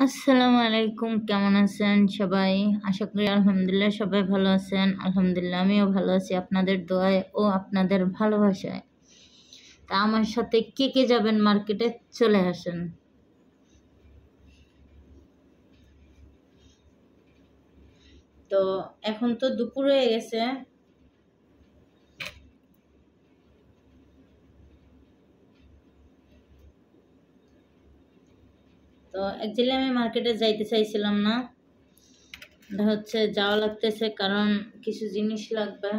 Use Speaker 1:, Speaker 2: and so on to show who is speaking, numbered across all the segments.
Speaker 1: আসসালামু আলাইকুম, কেমন আছেন সবাই? আশা করি আলহামদুলিল্লাহ সবাই ভালো আছেন। আলহামদুলিল্লাহ আমিও ভালো আছি আপনাদের দোয়ায় ও আপনাদের ভালোবাসায়। তা আমার সাথে কে কে যাবেন মার্কেটে, চলে আসেন। তো এখন তো দুপুর হয়ে গেছে। তো অ্যাকচুয়ালি আমি মার্কেটে যাইতে চাইছিলাম না, হচ্ছে যাওয়া লাগতেছে কারণ কিছু জিনিস লাগবে।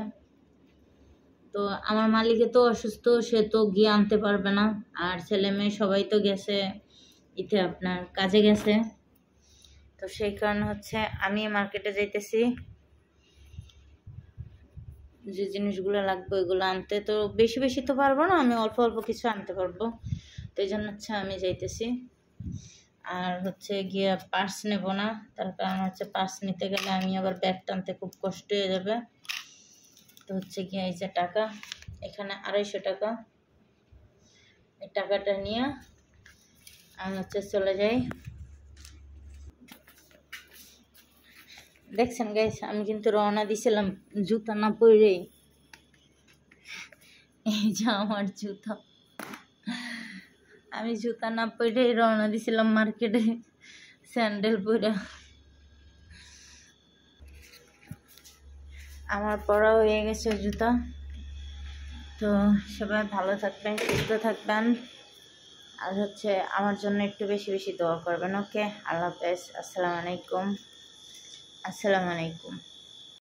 Speaker 1: তো আমার মালিকে তো অসুস্থ, সে তো গিয়ে আনতে পারবে না। আর ছেলে মেয়ে সবাই তো গেছে আপনার কাজে গেছে। তো সেই কারণে হচ্ছে আমি মার্কেটে যাইতেছি যে জিনিসগুলো লাগবে ওইগুলো আনতে। তো বেশি বেশি তো পারবো না, আমি অল্প অল্প কিছু আনতে পারবো। তো এই জন্য হচ্ছে আমি যাইতেছি। আর হচ্ছে গিয়ে পার্স নেব না, তার কারণ হচ্ছে পার্স নিতে গেলে আমি আবার ব্যাগ টানতে খুব কষ্ট হয়ে যাবে। তো হচ্ছে গিয়ে এই যে টাকা, এখানে 250 টাকা, এই টাকাটা নিয়ে আমি হচ্ছে চলে যাই। দেখছেন গাইস, আমি কিন্তু রওনা দিছিলাম জুতা না পরেই। এই যে আমার জুতা, আমি জুতা না পরেই রওনা দিছিলাম মার্কেটে স্যান্ডেল পরে। আমার পরা হয়ে গেছে জুতা। তো সবাই ভালো থাকবেন, সুস্থ থাকবেন, আর হচ্ছে আমার জন্য একটু বেশি বেশি দোয়া করবেন। ওকে, আল্লাহ হাফেজ। আসসালামু আলাইকুম।